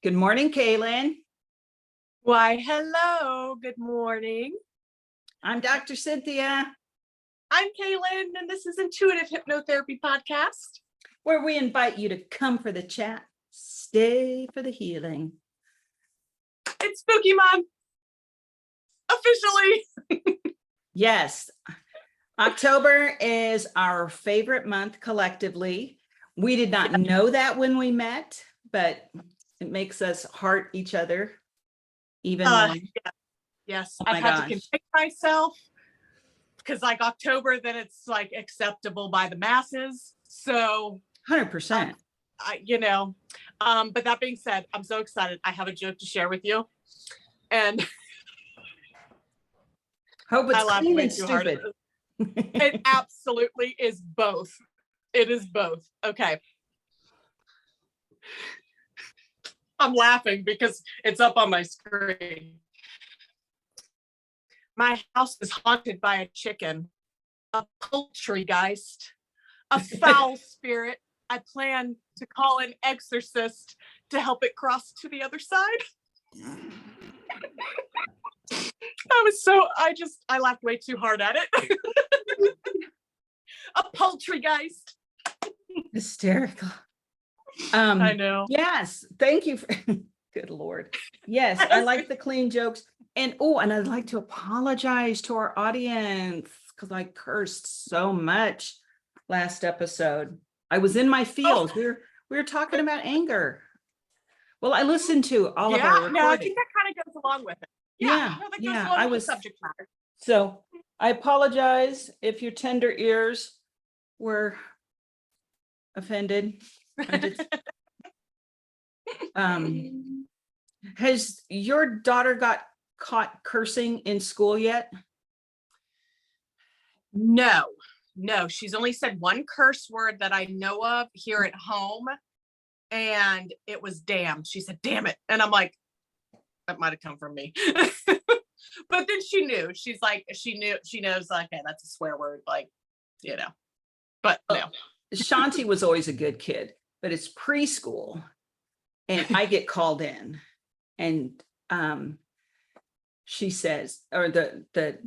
Good morning, Kaylyn. Why, hello. Good morning. I'm Dr. Cynthia, I'm Kaylyn, and this is Intuitive Hypnotherapy Podcast. where we invite you to come for the chat, stay for the healing. It's Spooky Month. Officially. Yes, October is our favorite month collectively. We did not know that when we met, but it makes us heart each other even more. Yes, Oh I've my had to gosh. contain myself because like October, then it's like acceptable by the masses. So 100%. but that being said, I'm so excited. I have a joke to share with you. And Hope I it's laughed clean way and too hard. stupid. It absolutely is both. It is both. Okay. I'm laughing because it's up on my screen. My house is haunted by a chicken, a poultrygeist, a foul spirit. I plan to call an exorcist to help it cross to the other side. I laughed way too hard at it. A poultrygeist. Hysterical. I know. Yes, thank you for good Lord. Yes, I like the clean jokes. And I'd like to apologize to our audience because I cursed so much last episode. I was in my feels. We were talking about anger. Well, I listened to all of our recordings. No, I think that kind of goes along with it. That goes along with the subject matter. So I apologize if your tender ears were offended. Has your daughter got caught cursing in school yet? No, she's only said one curse word that I know of here at home, and it was damn. She said damn it, and I'm like, that might have come from me. But then she knew. She's like, she knows like, okay, that's a swear word, like, but no. Shanti was always a good kid, but it's preschool and I get called in and she says, or the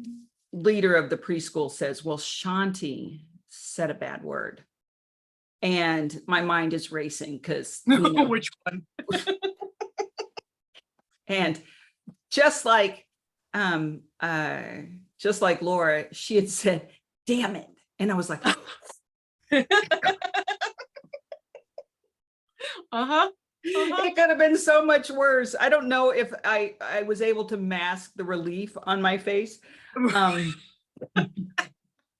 leader of the preschool says, well, Shanti said a bad word. And my mind is racing because which one? And just like Laura, she had said, damn it. And I was like, It could have been so much worse. I don't know if I was able to mask the relief on my face.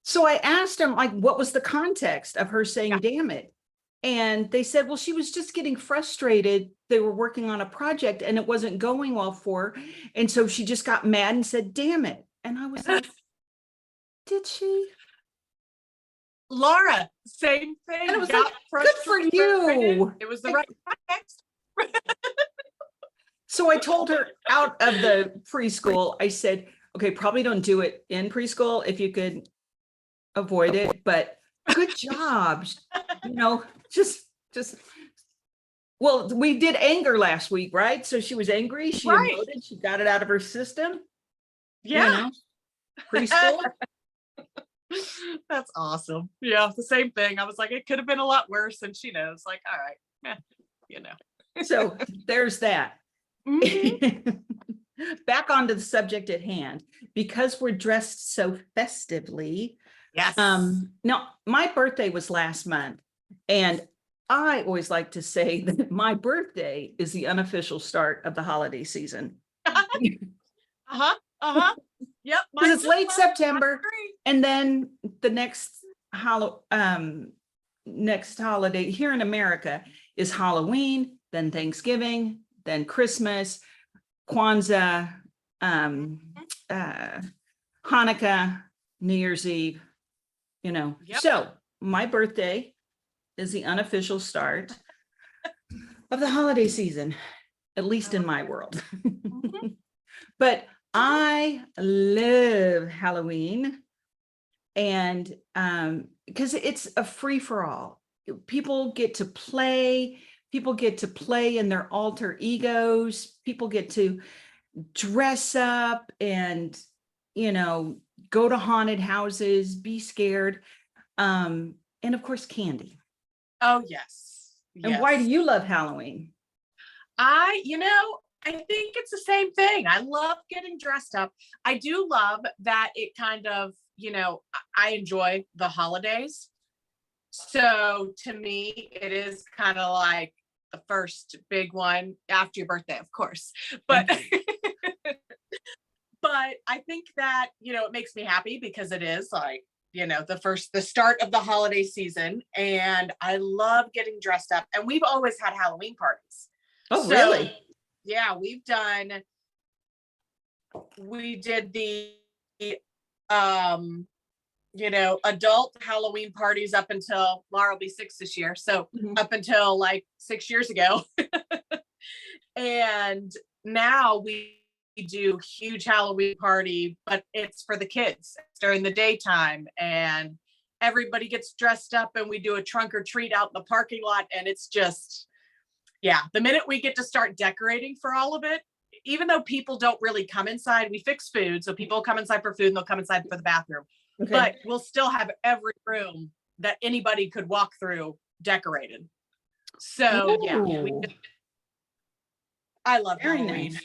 So I asked him, like, what was the context of her saying, damn it? And they said, well, she was just getting frustrated. They were working on a project and it wasn't going well for her. And so she just got mad and said, damn it. And I was like, did she? Laura, same thing. And it was like, good for you. It was the right context. So I told her out of the preschool, I said, okay, probably don't do it in preschool if you could avoid it, but good job. Well, we did anger last week, right? So she was angry. She emoted. She got it out of her system. Yeah. Preschool. That's awesome. Yeah, the same thing. I was like, it could have been a lot worse. And she knows, like, all right, So there's that. Mm-hmm. Back onto the subject at hand, because we're dressed so festively. Yes. Now, my birthday was last month, and I always like to say that my birthday is the unofficial start of the holiday season. Yep. Because it's late September, and then the next holiday here in America is Halloween, then Thanksgiving, then Christmas, Kwanzaa, Hanukkah, New Year's Eve, So my birthday is the unofficial start of the holiday season, at least in my world. But I love Halloween, and because it's a free-for-all. People get to play, People get to play in their alter egos. People get to dress up and, go to haunted houses, be scared. And of course, candy. Oh, yes. And why do Yes. you love Halloween? I think it's the same thing. I love getting dressed up. I do love that it kind of, I enjoy the holidays. So to me, it is kind of like the first big one after your birthday, of course. But but I think that, it makes me happy because it is like, the start of the holiday season. And I love getting dressed up. And we've always had Halloween parties. Oh, So, really? yeah, we did the adult Halloween parties up until Laura will be 6 this year. So up until like 6 years ago. And now we do huge Halloween party, but it's for the kids. It's during the daytime and everybody gets dressed up and we do a trunk or treat out in the parking lot. And it's just, yeah, the minute we get to start decorating for all of it, even though people don't really come inside, we fix food. So people come inside for food and they'll come inside for the bathroom. Okay. But we'll still have every room that anybody could walk through decorated. So yeah, I love Very Halloween. nice.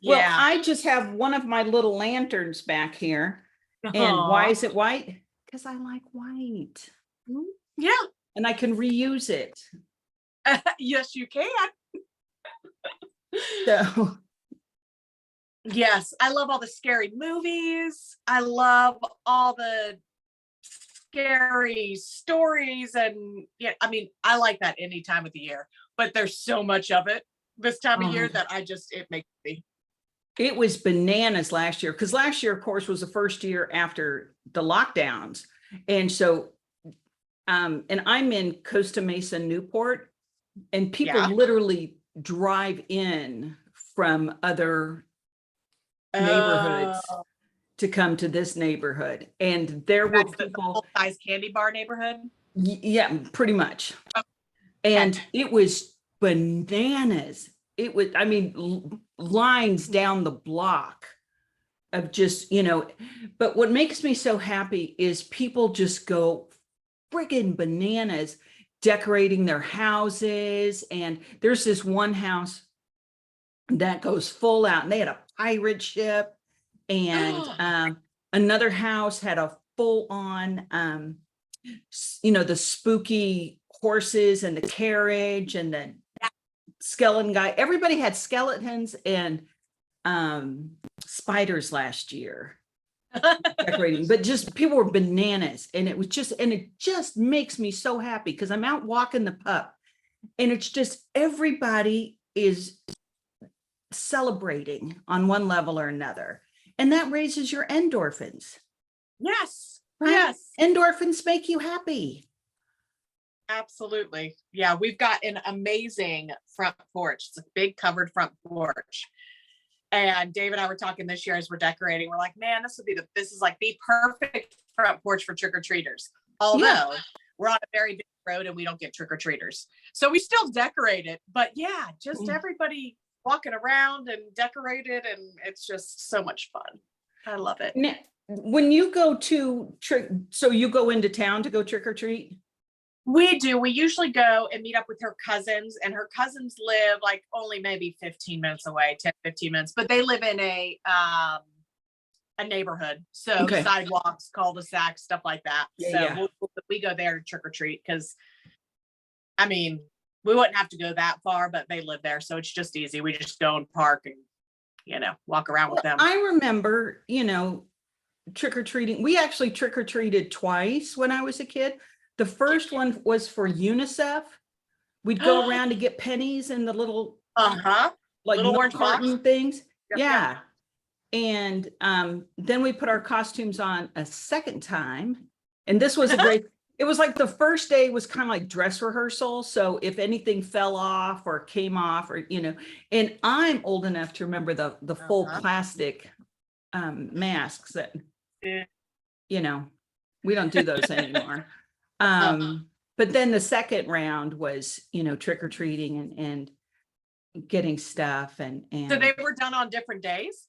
Well, yeah. I just have one of my little lanterns back here. And why is it white? Because I like white. Yeah. And I can reuse it. Yes, you can. So. Yes, I love all the scary movies. I love all the scary stories. And yeah, I mean, I like that any time of the year, but there's so much of it this time of year that it makes me. It was bananas last year, because last year, of course, was the first year after the lockdowns. And so, and I'm in Costa Mesa, Newport, and people literally drive in from other neighborhoods to come to this neighborhood. And there were people. The size candy bar neighborhood? Yeah, pretty much. Okay. And it was bananas. It was, I mean, lines down the block of just, but what makes me so happy is people just go friggin' bananas decorating their houses. And there's this one house that goes full out and they had a pirate ship, and another house had a full on, the spooky horses and the carriage and the skeleton guy. Everybody had skeletons and spiders last year decorating, but just people were bananas. And it just makes me so happy because I'm out walking the pup and it's just everybody is celebrating on one level or another. And that raises your endorphins. Yes. Right? Yes. Endorphins make you happy. Absolutely. Yeah. We've got an amazing front porch. It's a big covered front porch. And Dave and I were talking this year as we're decorating. We're like, man, this is like the perfect front porch for trick-or-treaters. Although we're on a very big road and we don't get trick-or-treaters. So we still decorate it, but yeah, just everybody walking around and decorated. And it's just so much fun. I love it. Now, when you go to so you go into town to go trick-or-treat? We do. We usually go and meet up with her cousins, and her cousins live like only maybe 15 minutes away, 10, 15 minutes, but they live in a neighborhood. So sidewalks, cul-de-sacs, stuff like that. We go there to trick or treat because, I mean, we wouldn't have to go that far, but they live there. So it's just easy. We just go and park and, walk around with them. I remember, trick-or-treating. We actually trick-or-treated twice when I was a kid. The first one was for UNICEF. We'd go around to get pennies in the little, like little orange carton things. Yep. And then we put our costumes on a second time. And this was it was like the first day was kind of like dress rehearsal. So if anything fell off or came off or, and I'm old enough to remember the full plastic masks that, we don't do those anymore. But then the second round was, trick or treating and getting stuff So and they were done on different days?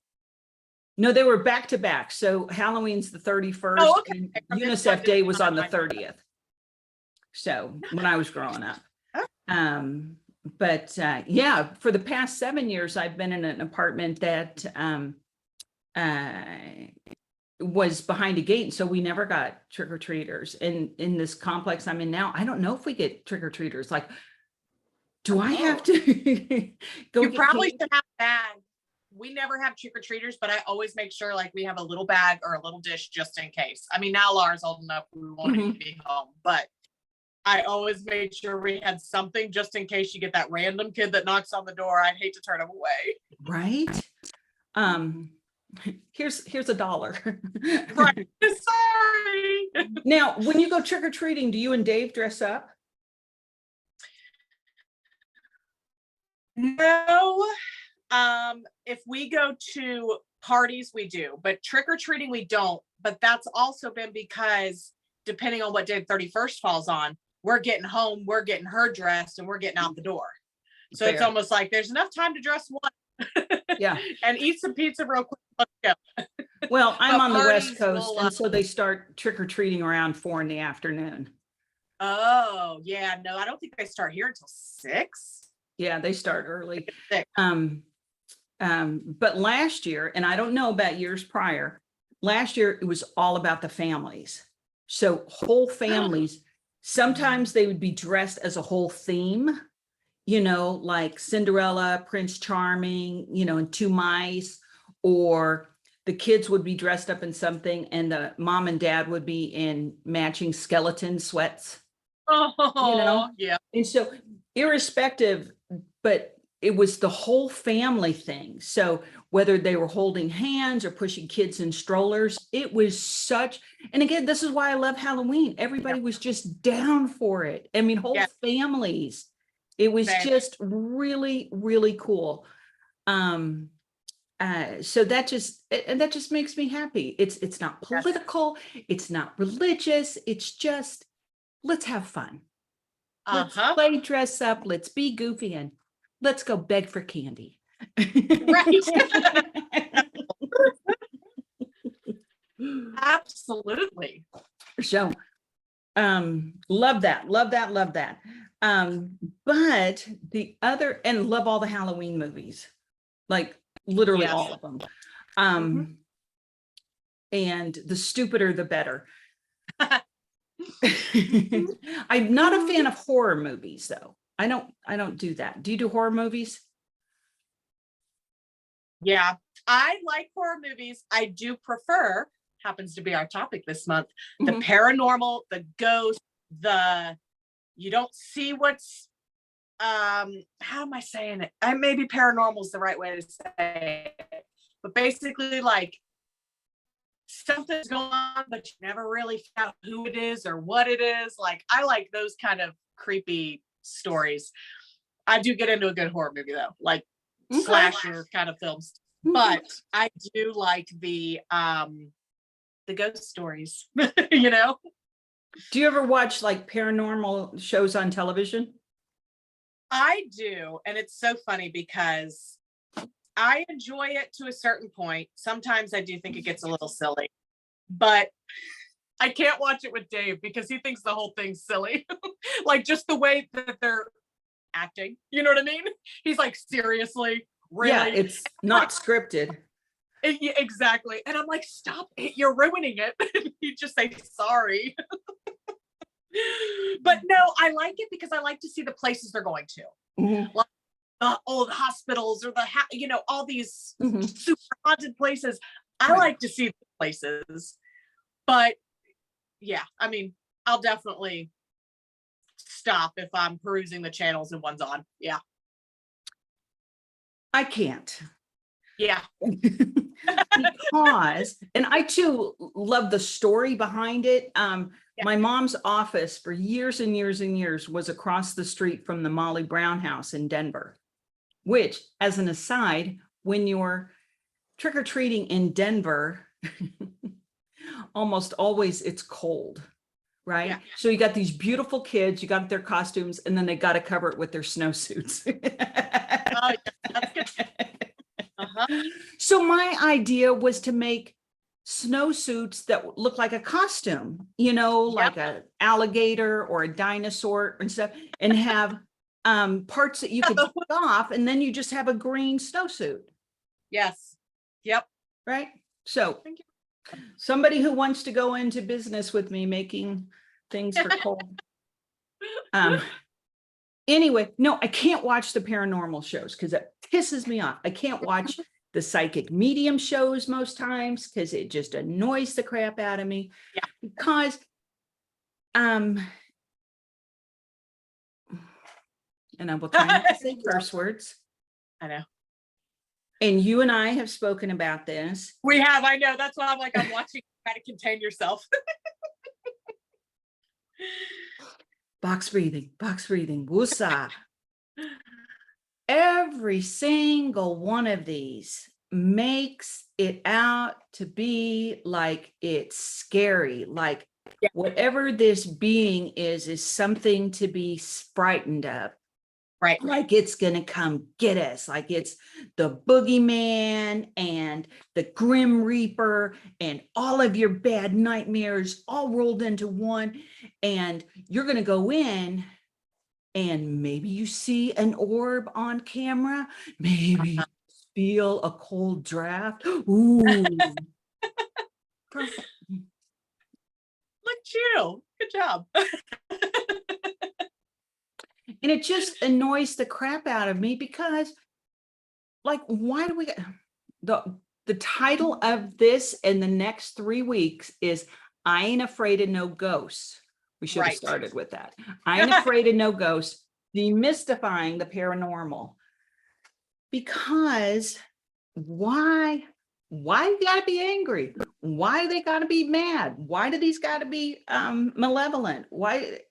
no, they were back to back. So Halloween's the 31st Oh, okay. and From this UNICEF point, Day it's was not on the like- 30th. So when I was growing up. Oh. But yeah, for the past 7 years, I've been in an apartment that was behind a gate. And so we never got trick-or-treaters. And in this complex I'm in now, I don't know if we get trick-or-treaters. Like, do I have to go You get probably candy? should have a bag. We never have trick-or-treaters, but I always make sure like we have a little bag or a little dish just in case. I mean, now Laura's old enough, we won't even be home, but I always made sure we had something just in case you get that random kid that knocks on the door. I'd hate to turn him away. Right? Here's $1. Right. Sorry. Now, when you go trick-or-treating, do you and Dave dress up? No. If we go to parties, we do, but trick-or-treating, we don't. But that's also been because depending on what day the 31st falls on, we're getting home, we're getting her dressed, and we're getting out the door. So it's Fair. almost like there's enough time to dress one. Yeah. And eat some pizza real quick. Let's go. Well, I'm But on the West parties Coast, will, and so they start trick-or-treating around 4 in the afternoon. Oh, yeah. No, I don't think they start here until 6. Yeah, they start early. 6. But last year, and I don't know about years prior, last year it was all about the families. So whole families, sometimes they would be dressed as a whole theme, like Cinderella, Prince Charming, and 2 mice, or the kids would be dressed up in something and the mom and dad would be in matching skeleton sweats. Oh, yeah. And so irrespective, but it was the whole family thing. So whether they were holding hands or pushing kids in strollers, it was such, and again, this is why I love Halloween. Everybody was just down for it. I mean, whole families. It was Same. just really, really cool. So that just makes me happy. It's not political, it's not religious, it's just, let's have fun. Let's play dress up, let's be goofy, and let's go beg for candy. Right. Absolutely. So, love that. But the other, and love all the Halloween movies, like literally all of them. And the stupider, the better. I'm not a fan of horror movies, though. I don't do that. Do you do horror movies? Yeah, I like horror movies. I do prefer, happens to be our topic this month, the paranormal, the ghost, you don't see what's, how am I saying it? Maybe paranormal is the right way to say it. But basically, like, something's going on, but you never really found out who it is or what it is. Like, I like those kind of creepy stories. I do get into a good horror movie though, like slasher kind of films. But I do like the ghost stories, Do you ever watch like paranormal shows on television? I do. And it's so funny because I enjoy it to a certain point. Sometimes I do think it gets a little silly, but I can't watch it with Dave because he thinks the whole thing's silly. Like just the way that they're acting, you know what I mean? He's like, seriously, really? Yeah, it's not scripted. Yeah, exactly. And I'm like, stop it, you're ruining it. You just say sorry. But no, I like it because I like to see the places they're going to. Like the old hospitals or all these super haunted places. I like to see the places. But yeah, I mean, I'll definitely stop if I'm perusing the channels and one's on. Yeah. I can't. Yeah. Because, and I too love the story behind it. My mom's office for years and years and years was across the street from the Molly Brown house in Denver, which, as an aside, when you're trick-or-treating in Denver, almost always it's cold. right? Yeah. So you got these beautiful kids, you got their costumes, and then they got to cover it with their snowsuits. Oh, yeah, that's good. Uh-huh. So my idea was to make snowsuits that look like a costume, you know, like a alligator or a dinosaur and stuff, and have parts that you could take off, and then you just have a green snowsuit, Yes. Yep. right? So Thank you. somebody who wants to go into business with me making things for cold. Anyway, no, I can't watch the paranormal shows because it pisses me off. I can't watch the psychic medium shows most times because it just annoys the crap out of me. Yeah. Because and I will try not to say curse words. I know. And you and I have spoken about this. We have, I know. That's why I'm like, I'm watching, try to contain yourself. Box breathing, woosah. Every single one of these makes it out to be like it's scary, like Yeah. whatever this being is something to be frightened of. Right. Like it's going to come get us, like it's the boogeyman and the grim reaper and all of your bad nightmares all rolled into one. And you're going to go in and maybe you see an orb on camera, maybe you feel a cold draft. Ooh. Perfect. Look at you. Good job. And it just annoys the crap out of me because, like, why do we get the title of this in the next 3 weeks is I Ain't Afraid of No Ghosts. We should have Right. started with that. I Ain't Afraid of No Ghosts, demystifying the paranormal. Because why you gotta be angry? Why they gotta be mad? Why do these gotta be malevolent? Why?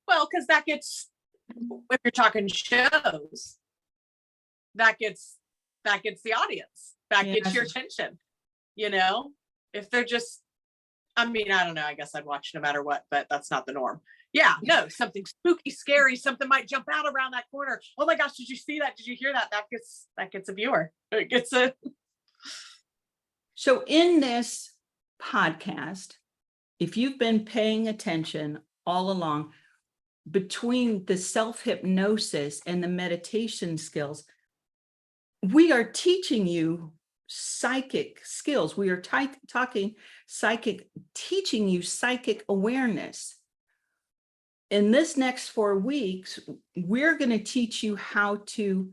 Well, because that gets, if you're talking shows, that gets the audience, that gets your attention. You know, if they're just, I mean, I don't know, I guess I'd watch no matter what, but that's not the norm. Yeah, no, something spooky, scary, something might jump out around that corner. Oh my gosh, did you see that? Did you hear that? That gets a viewer. It gets a. So in this podcast, if you've been paying attention all along, between the self-hypnosis and the meditation skills, we are teaching you psychic skills. We are talking psychic, teaching you psychic awareness. In this next 4 weeks, we're going to teach you how to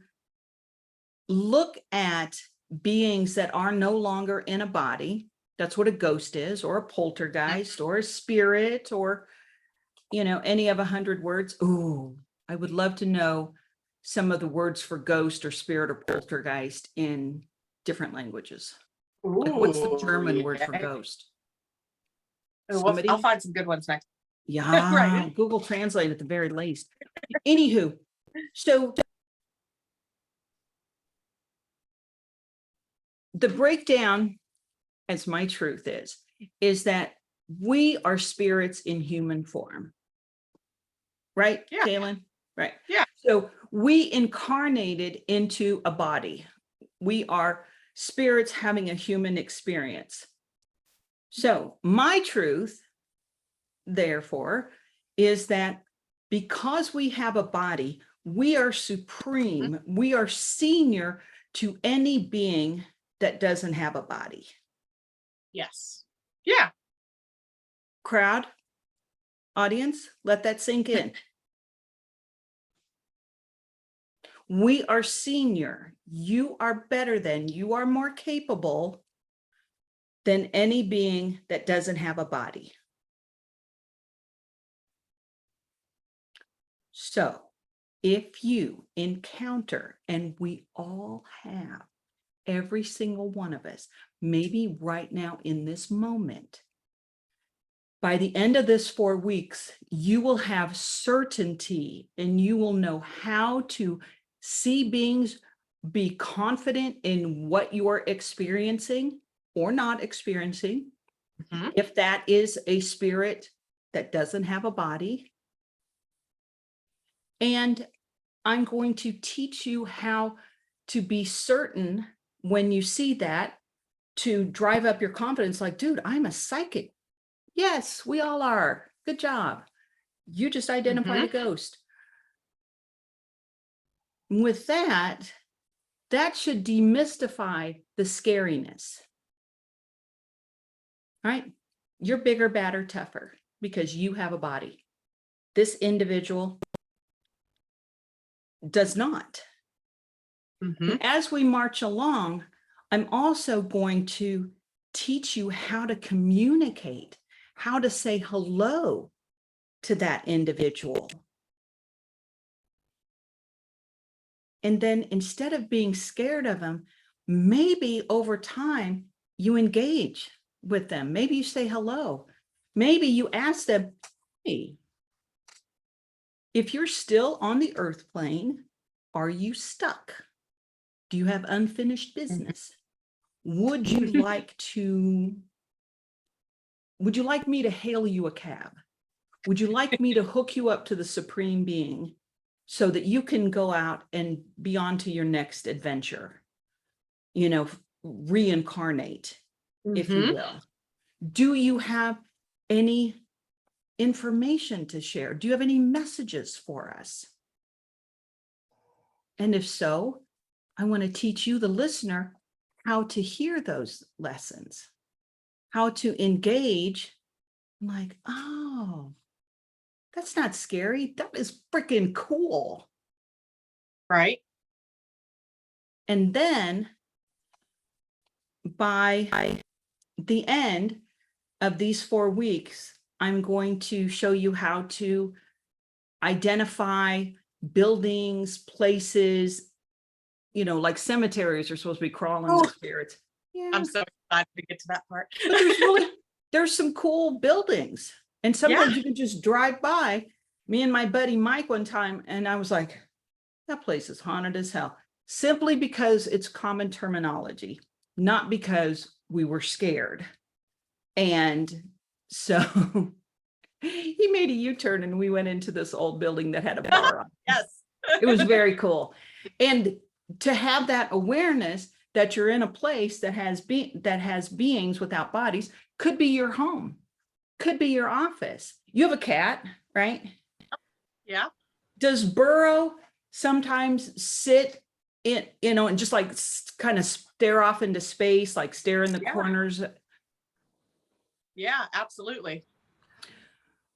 look at beings that are no longer in a body. That's what a ghost is, or a poltergeist, or a spirit, or, you know, any of 100 words. Ooh, I would love to know some of the words for ghost or spirit or poltergeist in different languages. Like, what's the German word for ghost? Well, I'll find some good ones next. Yeah, Right. Google Translate at the very least. Anywho, so the breakdown, as my truth is that we are spirits in human form. Right, Yeah. Kaylyn? Right. Yeah. So we incarnated into a body. We are spirits having a human experience. So my truth, therefore, is that because we have a body, we are supreme, we are senior to any being that doesn't have a body. Yes. Yeah. Crowd, audience, let that sink in. We are senior. You are better than, you are more capable than any being that doesn't have a body. So if you encounter, and we all have, every single one of us, maybe right now in this moment, by the end of this 4 weeks, you will have certainty and you will know how to see beings, be confident in what you are experiencing or not experiencing, Mhm. If that is a spirit that doesn't have a body. And I'm going to teach you how to be certain when you see that, to drive up your confidence, like, dude, I'm a psychic. Yes, we all are. Good job. You just identified a Mhm. ghost. With that, that should demystify the scariness, right? You're bigger, badder, tougher because you have a body. This individual does not. Mhm. And as we march along, I'm also going to teach you how to communicate, how to say hello to that individual. And then instead of being scared of them, maybe over time you engage with them. Maybe you say hello. Maybe you ask them, hey, if you're still on the earth plane, are you stuck? Do you have unfinished business? Would you like me to hail you a cab? Would you like me to hook you up to the Supreme Being so that you can go out and be on to your next adventure? Reincarnate, if you Mhm. will. Do you have any information to share? Do you have any messages for us? And if so, I want to teach you, the listener, how to hear those lessons, how to engage. Like, oh, that's not scary. That is freaking cool. Right. And then by the end of these 4 weeks, I'm going to show you how to identify buildings, places, like cemeteries are supposed to be crawling Oh, with spirits. Yeah, I'm so excited to get to that part. but there's some cool buildings. And Yeah. sometimes you can just drive by. Me and my buddy Mike one time, and I was like, that place is haunted as hell. Simply because it's common terminology, not because we were scared. And so he made a U-turn and we went into this old building that had a bar on it. Yes. It was very cool. And to have that awareness that you're in a place that has beings without bodies, could be your home, could be your office. You have a cat, right? Yeah. Does Burrow sometimes sit in, and just like kind of stare off into space, like stare in the Yeah. corners? Yeah, absolutely.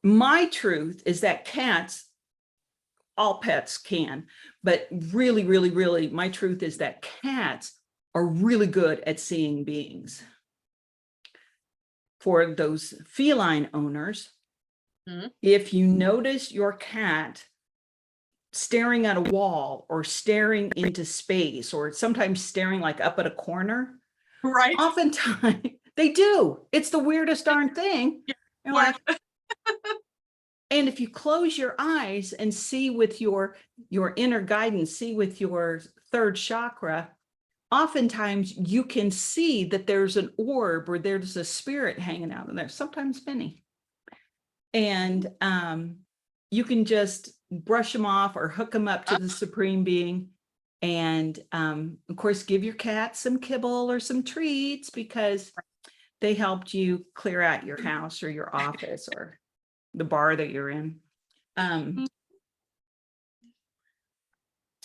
My truth is that cats, all pets can, but really, really, really, my truth is that cats are really good at seeing beings. For those feline owners, Mhm. if you notice your cat staring at a wall or staring into space, or sometimes staring like up at a corner, Right. oftentimes they do. It's the weirdest darn thing. You're Yeah. like, and if you close your eyes and see with your inner guidance, see with your third chakra, oftentimes you can see that there's an orb or there's a spirit hanging out in there, sometimes many. And you can just brush them off or hook them up to the Supreme Being. And of course, give your cat some kibble or some treats because they helped you clear out your house or your office or the bar that you're in.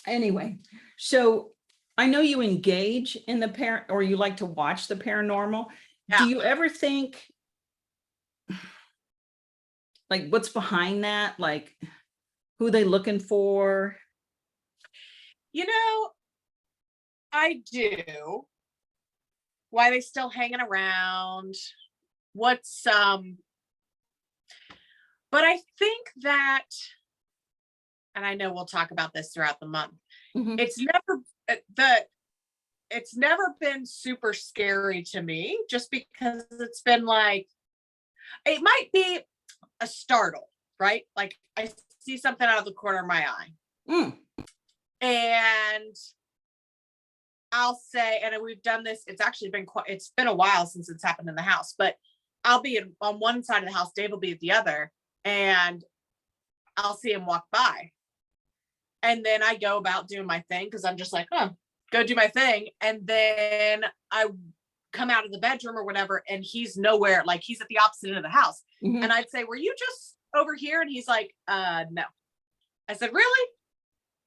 Anyway, so I know you engage in the or you like to watch the paranormal. Do Yeah. you ever think, like, what's behind that? Like, who are they looking for? You know, I do. Why they still hanging around? What's but I think that, and I know we'll talk about this throughout the month. Mhm. It's never the it's never been super scary to me, just because it's been like, it might be a startle, right? Like I see something out of the corner of my eye. Mm. And I'll say, and we've done this, it's actually been it's been a while since it's happened in the house, but I'll be on one side of the house, Dave will be at the other, and I'll see him walk by. And then I go about doing my thing because I'm just like, oh, go do my thing. And then I come out of the bedroom or whatever, and he's nowhere, like he's at the opposite end of the house. Mhm. And I'd say, were you just over here? And he's like, no. I said, really?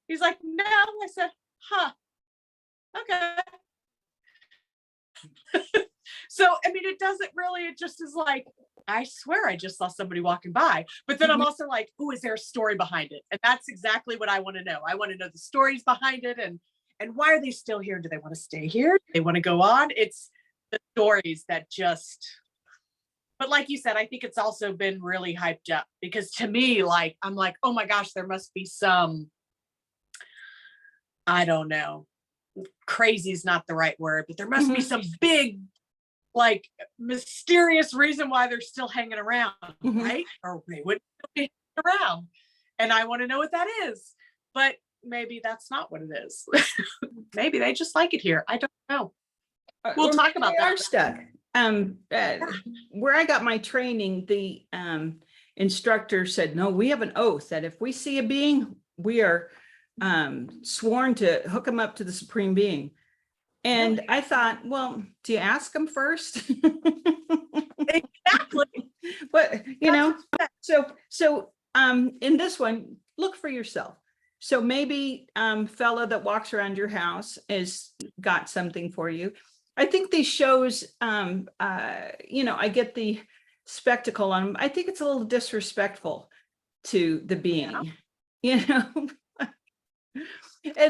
He's like, no. I said, huh, okay. So, I mean, it doesn't really, it just is like, I swear I just saw somebody walking by. But then I'm also like, oh, is there a story behind it? And that's exactly what I want to know. I want to know the stories behind it, and why are they still here? Do they want to stay here? Do they want to go on? It's the stories that just, but like you said, I think it's also been really hyped up, because to me, like, I'm like, oh my gosh, there must be some, I don't know, crazy is not the right word, but there must be Mhm. some big, like, mysterious reason why they're still hanging around, Mhm. right? Or they wouldn't still be hanging around. And I want to know what that is. But maybe that's not what it is. Maybe they just like it here. I don't know. We'll Or talk maybe about they are that. stuck. Where I got my training, the instructor said, no, we have an oath that if we see a being, we are sworn to hook them up to the supreme being. And Really? I thought, well, do you ask them first? Exactly. But so in this one, look for yourself. So maybe fella that walks around your house has got something for you. I think these shows, I get the spectacle on them. I think it's a little disrespectful to the being, and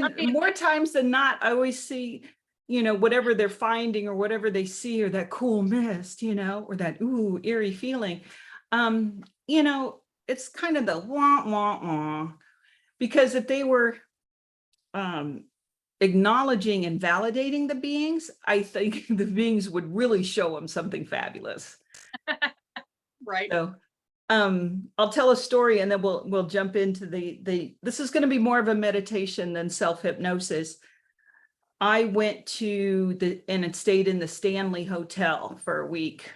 I mean, more times than not, I always see, whatever they're finding or whatever they see, or that cool mist, or that eerie feeling. It's kind of the wah wah wah, because if they were acknowledging and validating the beings, I think the beings would really show them something fabulous. right. So I'll tell a story, and then we'll jump into this is going to be more of a meditation than self-hypnosis. I went to and stayed in the Stanley Hotel for a week.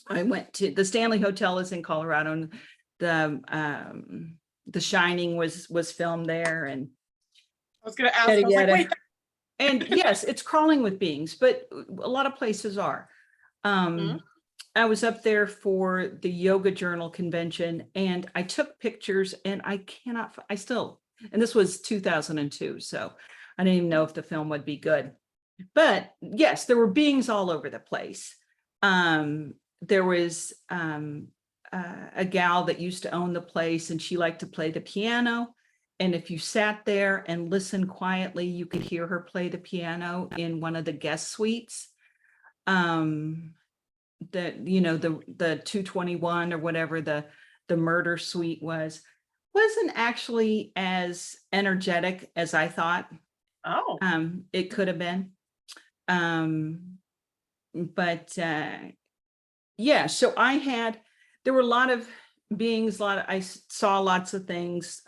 I went to the Stanley Hotel is in Colorado, and the Shining was filmed there, and I was going to ask, I was like, wait. and yes, it's crawling with beings, but a lot of places are. I was up there for the Yoga Journal convention, and I took pictures, and and this was 2002, so I didn't even know if the film would be good. But yes, there were beings all over the place. There was a gal that used to own the place, and she liked to play the piano. And if you sat there and listened quietly, you could hear her play the piano in one of the guest suites. The 221 or whatever the murder suite wasn't actually as energetic as I thought. Oh, It could have been. But yeah, so there were a lot of beings, I saw lots of things,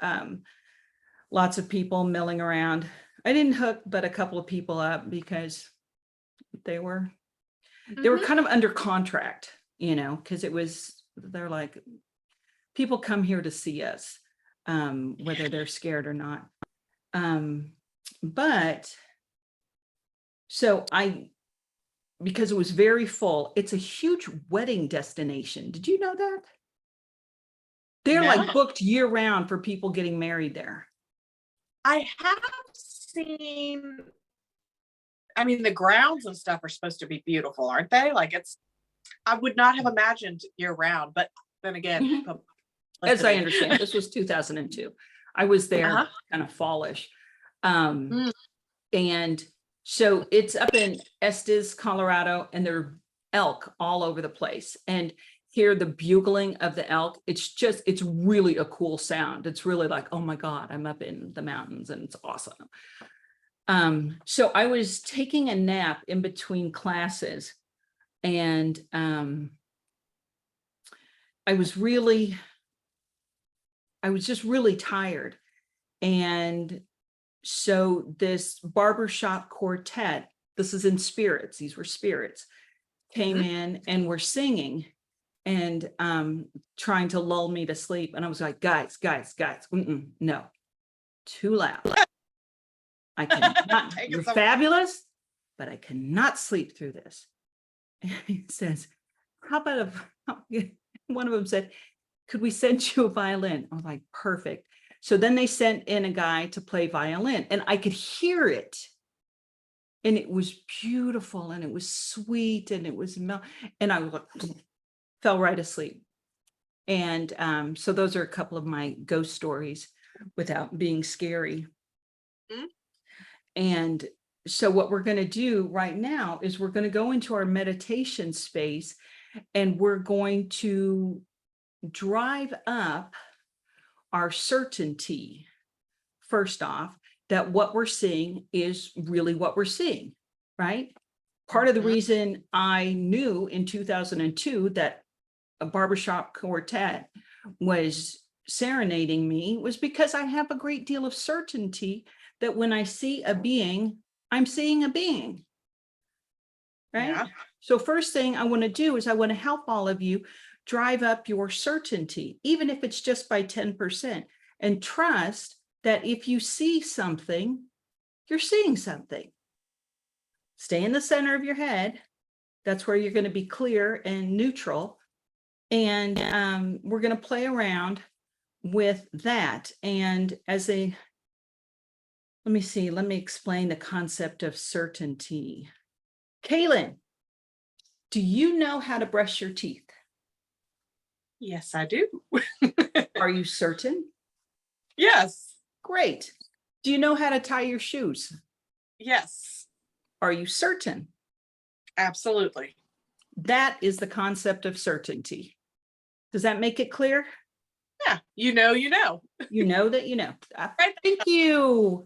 lots of people milling around. I didn't hook but a couple of people up because they were kind of under contract, because they're like, people come here to see us, whether they're scared or not. But so because it was very full, it's a huge wedding destination. Did you know that? They're like booked year round for people getting married there. I have seen, I mean, the grounds and stuff are supposed to be beautiful, aren't they? Like I would not have imagined year round, but then again, as I understand, this was 2002. I was there kind of fallish. And so it's up in Estes, Colorado, and there are elk all over the place. And hear the bugling of the elk. It's really a cool sound. It's really like, oh my God, I'm up in the mountains, and it's awesome. So I was taking a nap in between classes, and I was just really tired. And so this barbershop quartet, this is in spirits, these were spirits, came in and were singing and trying to lull me to sleep. And I was like, guys, no, too loud. I cannot, you're fabulous, but I cannot sleep through this. And he says, how about one of them said, could we send you a violin? I was like, perfect. So then they sent in a guy to play violin and I could hear it. And it was beautiful and it was sweet and it was, and I was like, fell right asleep. And so those are a couple of my ghost stories without being scary. Mm. And so what we're going to do right now is we're going to go into our meditation space and we're going to drive up our certainty, first off, that what we're seeing is really what we're seeing, right? Part of the reason I knew in 2002 that a barbershop quartet was serenading me was because I have a great deal of certainty that when I see a being, I'm seeing a being, right? Yeah. So first thing I want to do is I want to help all of you drive up your certainty, even if it's just by 10%, and trust that if you see something, you're seeing something. Stay in the center of your head. That's where you're going to be clear and neutral. And we're going to play around with that. And as let me explain the concept of certainty. Kaylyn, do you know how to brush your teeth? Yes, I do. Are you certain? Yes. Great. Do you know how to tie your shoes? Yes. Are you certain? Absolutely. That is the concept of certainty. Does that make it clear? Yeah. You know. You know that you know. Right. Thank you.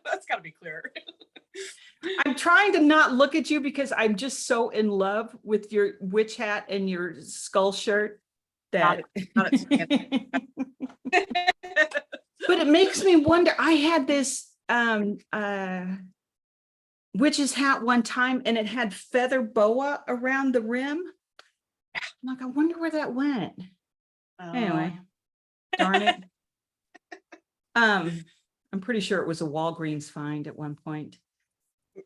That's got to be clear. I'm trying to not look at you because I'm just so in love with your witch hat and your skull shirt that. Not But it makes me wonder. I had this witch's hat one time and it had feather boa around the rim. I'm like, I wonder where that went. Anyway, darn it. I'm pretty sure it was a Walgreens find at one point.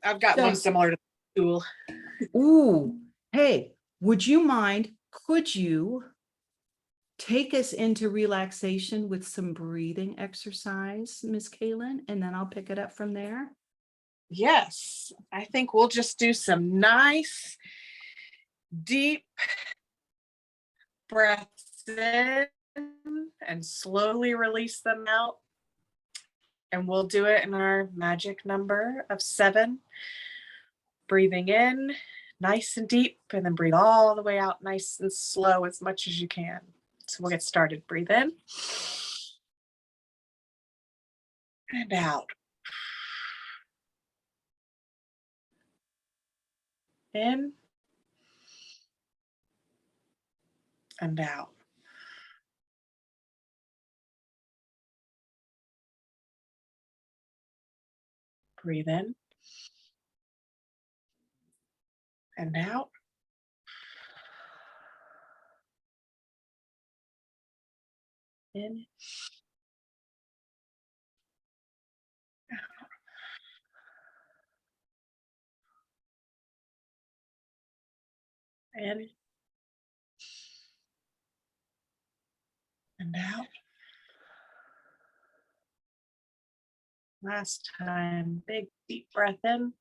I've got one similar to the tool. Ooh, hey, would you mind? Could you take us into relaxation with some breathing exercise, Ms. Kaylyn, and then I'll pick it up from there? Yes, I think we'll just do some nice, deep breaths in and slowly release them out. And we'll do it in our magic number of 7. Breathing in nice and deep, and then breathe all the way out nice and slow as much as you can. So we'll get started. Breathe in and out. In and out. Breathe in and out. In. Out. In and out. Last time, big deep breath in.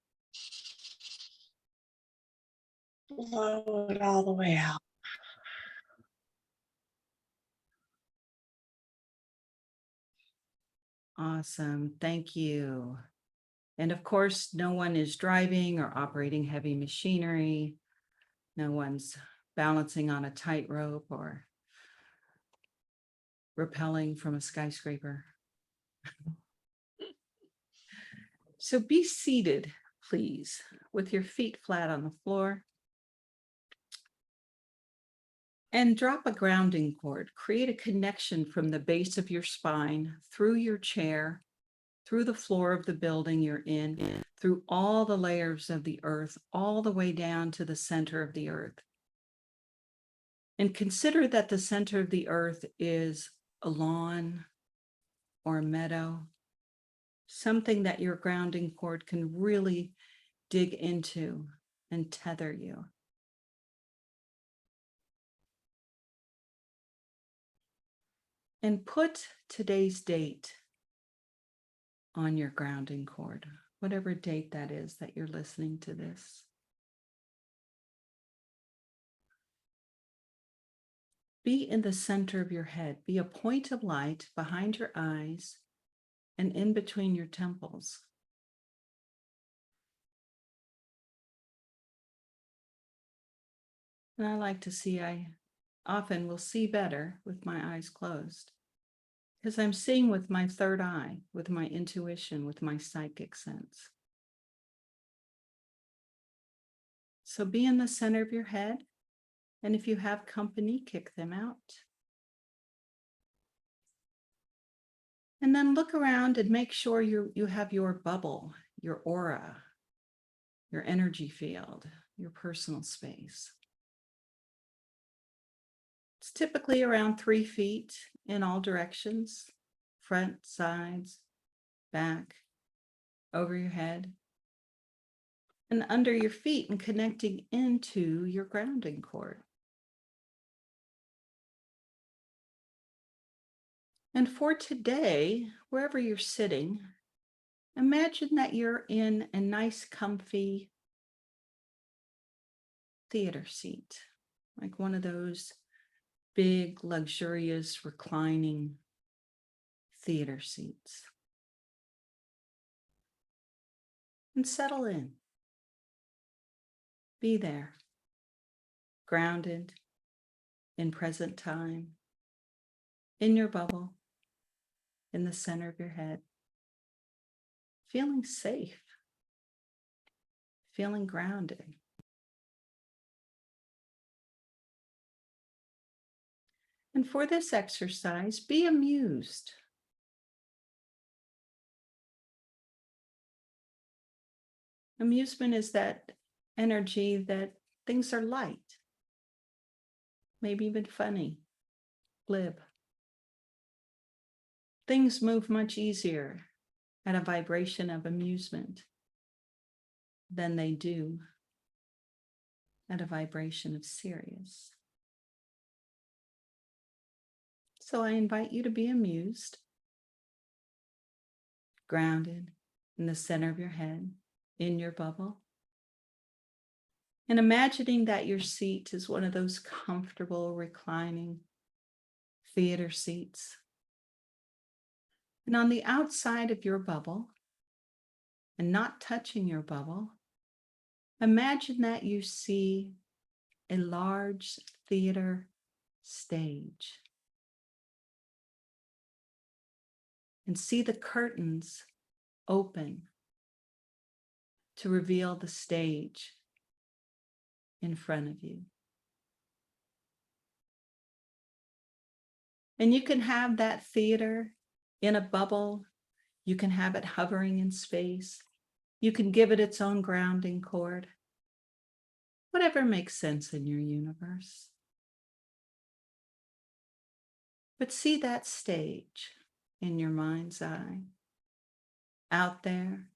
Blow it all the way out. Awesome. Thank you. And of course, no one is driving or operating heavy machinery. No one's balancing on a tightrope or rappelling from a skyscraper. So be seated, please, with your feet flat on the floor. And drop a grounding cord. Create a connection from the base of your spine, through your chair, through the floor of the building you're in, through all the layers of the earth, all the way down to the center of the earth. And consider that the center of the earth is a lawn or a meadow, something that your grounding cord can really dig into and tether you. And put today's date on your grounding cord, whatever date that is that you're listening to this. Be in the center of your head. Be a point of light behind your eyes and in between your temples. And I like to see, I often will see better with my eyes closed, because I'm seeing with my third eye, with my intuition, with my psychic sense. So be in the center of your head, and if you have company, kick them out. And then look around and make sure you have your bubble, your aura, your energy field, your personal space. It's typically around 3 feet in all directions, front, sides, back, over your head, and under your feet, and connecting into your grounding cord. And for today, wherever you're sitting, imagine that you're in a nice, comfy theater seat, like one of those big, luxurious, reclining theater seats. And settle in. Be there, grounded, in present time, in your bubble, in the center of your head, feeling safe, feeling grounded. And for this exercise, be amused. Amusement is that energy that things are light, maybe even funny, glib. Things move much easier at a vibration of amusement than they do at a vibration of serious. So I invite you to be amused, grounded in the center of your head, in your bubble, and imagining that your seat is one of those comfortable, reclining theater seats. And on the outside of your bubble, and not touching your bubble, imagine that you see a large theater stage. And see the curtains open to reveal the stage in front of you. And you can have that theater in a bubble. You can have it hovering in space. You can give it its own grounding cord. Whatever makes sense in your universe. But see that stage in your mind's eye, out there.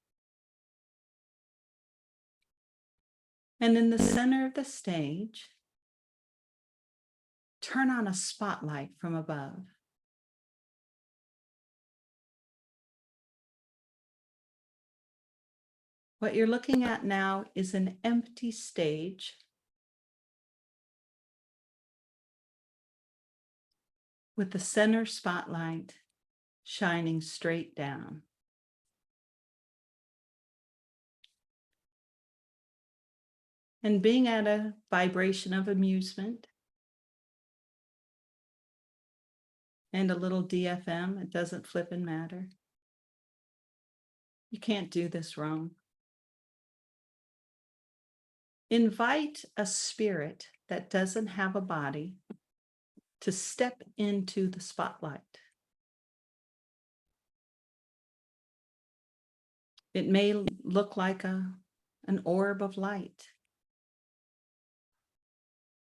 And in the center of the stage, turn on a spotlight from above. What you're looking at now is an empty stage with the center spotlight shining straight down. And being at a vibration of amusement and a little DFM, it doesn't flip and matter. You can't do this wrong. Invite a spirit that doesn't have a body to step into the spotlight. It may look like an orb of light.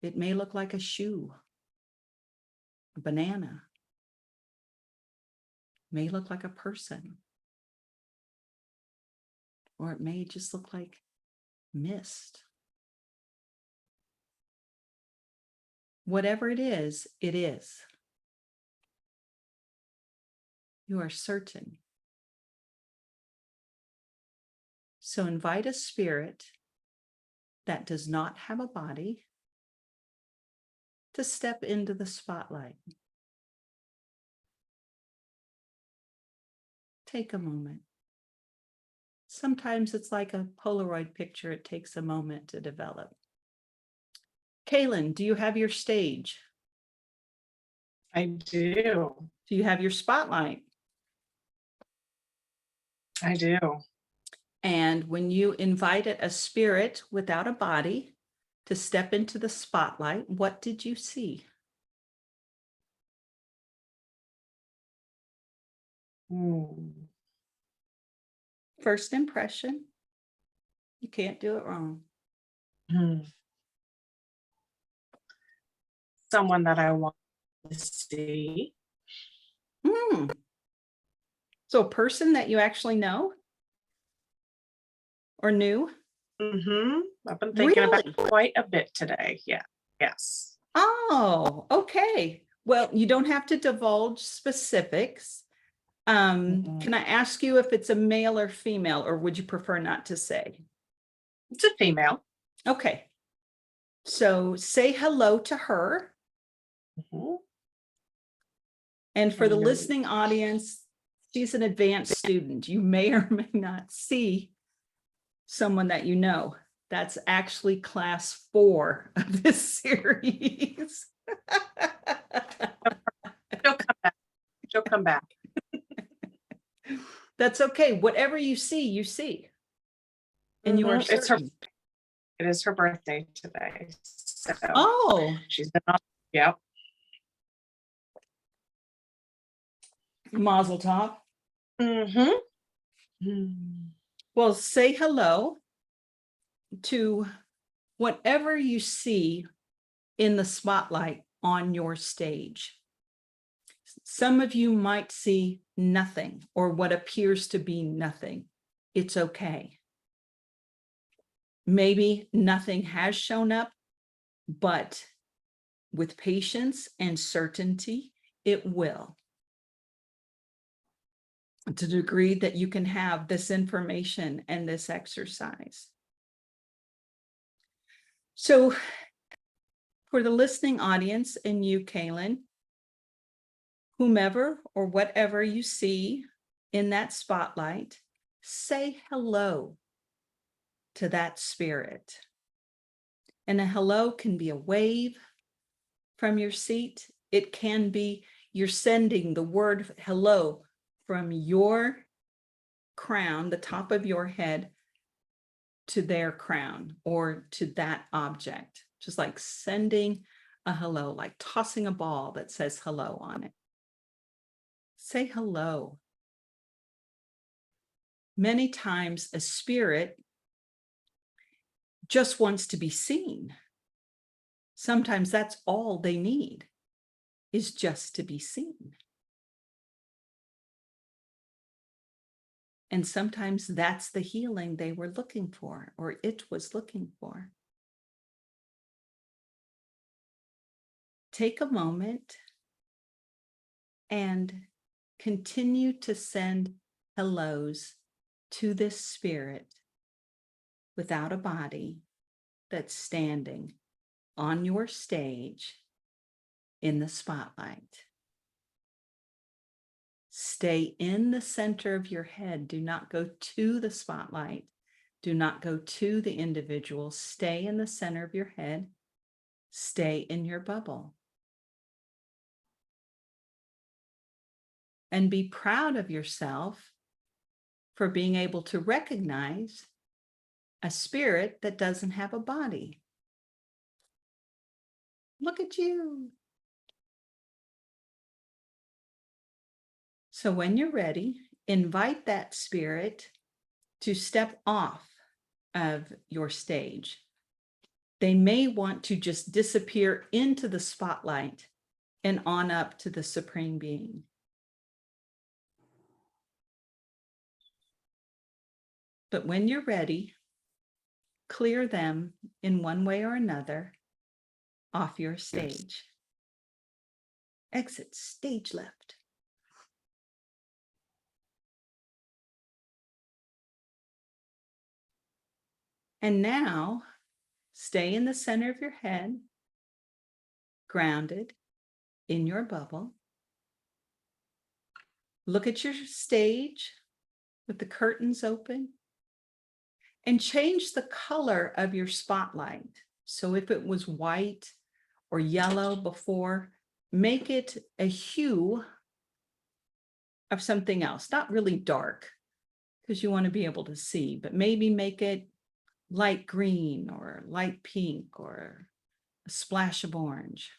It may look like a shoe, a banana. It may look like a person. Or it may just look like mist. Whatever it is, it is. You are certain. So invite a spirit that does not have a body to step into the spotlight. Take a moment. Sometimes it's like a Polaroid picture. It takes a moment to develop. Kaylyn, do you have your stage? I do. Do you have your spotlight? I do. And when you invited a spirit without a body to step into the spotlight, what did you see? First impression. You can't do it wrong. Someone that I want to see. So a person that you actually know or knew? I've been thinking about Really? it quite a bit today. Yeah. Yes. Oh, okay. Well, you don't have to divulge specifics. Can I ask you if it's a male or female, or would you prefer not to say? It's a female. Okay. So say hello to her. And for the Hello. listening audience, she's an advanced student. You may or may not see someone that you know. That's actually class 4 of this series. She'll come back. She'll come back. That's okay. Whatever you see, you see. And you are It's her. certain. It is her birthday today. So Oh, she's been on. Yep. Mazel tov. Well, say hello to whatever you see in the spotlight on your stage. Some of you might see nothing or what appears to be nothing. It's okay. Maybe nothing has shown up, but with patience and certainty, it will. To the degree that you can have this information and this exercise. So for the listening audience and you, Kaylyn, whomever or whatever you see in that spotlight, say hello to that spirit. And a hello can be a wave from your seat. It can be you're sending the word hello from your crown, the top of your head, to their crown or to that object, just like sending a hello, like tossing a ball that says hello on it. Say hello. Many times a spirit just wants to be seen. Sometimes that's all they need, is just to be seen. And sometimes that's the healing they were looking for, or it was looking for. Take a moment and continue to send hellos to this spirit without a body that's standing on your stage in the spotlight. Stay in the center of your head. Do not go to the spotlight. Do not go to the individual. Stay in the center of your head. Stay in your bubble. And be proud of yourself for being able to recognize a spirit that doesn't have a body. Look at you. So when you're ready, invite that spirit to step off of your stage. They may want to just disappear into the spotlight and on up to the Supreme Being. But when you're ready, clear them in one way or another off your stage. Exit stage left. And now stay in the center of your head, grounded in your bubble. Look at your stage with the curtains open and change the color of your spotlight. So if it was white or yellow before, make it a hue of something else, not really dark because you want to be able to see, but maybe make it light green or light pink or a splash of orange.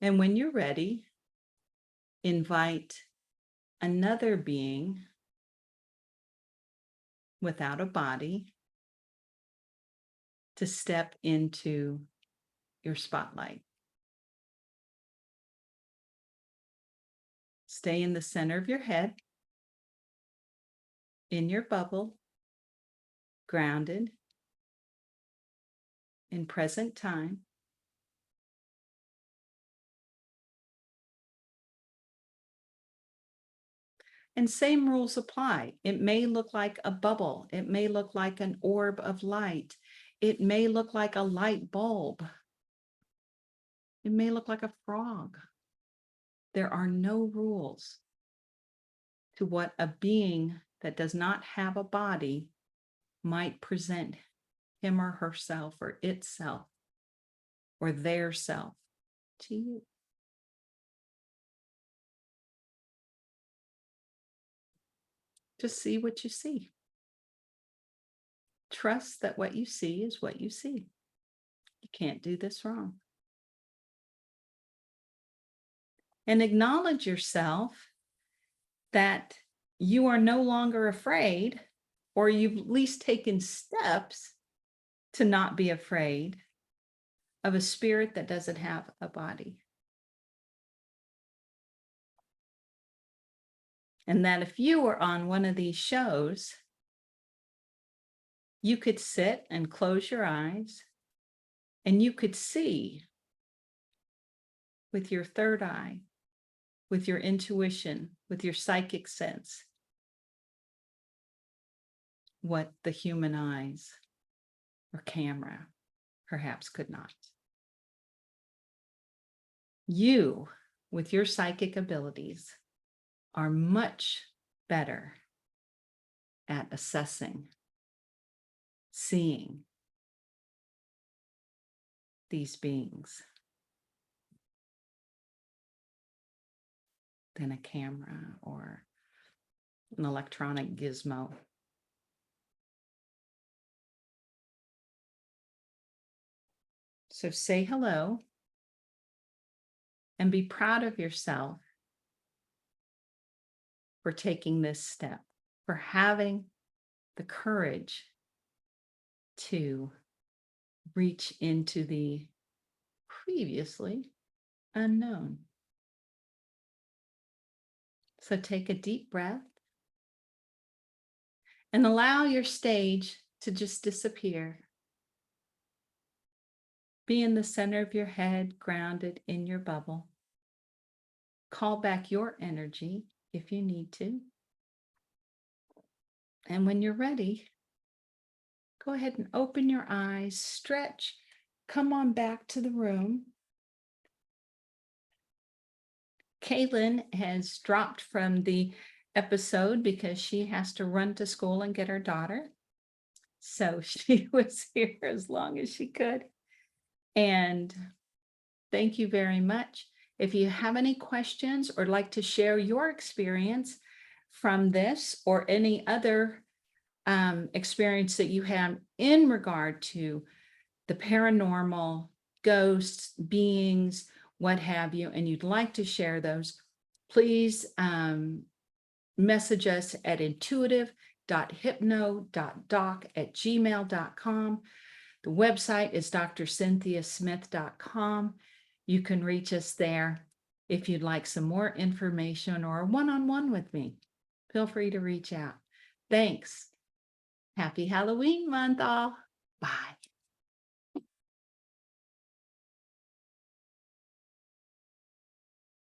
And when you're ready, invite another being without a body to step into your spotlight. Stay in the center of your head, in your bubble, grounded in present time. And same rules apply. It may look like a bubble. It may look like an orb of light. It may look like a light bulb. It may look like a frog. There are no rules to what a being that does not have a body might present him or herself or itself or their self to you. Just see what you see. Trust that what you see is what you see. You can't do this wrong. And acknowledge yourself that you are no longer afraid, or you've at least taken steps to not be afraid of a spirit that doesn't have a body. And that if you were on one of these shows, you could sit and close your eyes and you could see with your third eye, with your intuition, with your psychic sense, what the human eyes or camera perhaps could not. You, with your psychic abilities, are much better at assessing, seeing these beings than a camera or an electronic gizmo. So say hello and be proud of yourself for taking this step, for having the courage to reach into the previously unknown. So take a deep breath and allow your stage to just disappear. Be in the center of your head, grounded in your bubble. Call back your energy if you need to. And when you're ready, go ahead and open your eyes, stretch, come on back to the room. Kaylyn has dropped from the episode because she has to run to school and get her daughter. So she was here as long as she could. And thank you very much. If you have any questions or like to share your experience from this or any other experience that you have in regard to the paranormal, ghosts, beings, what have you, and you'd like to share those, please message us at intuitive.hypno.doc at gmail.com. The website is drcynthiasmith.com. You can reach us there. If you'd like some more information or a one-on-one with me, feel free to reach out. Thanks. Happy Halloween month, all. Bye.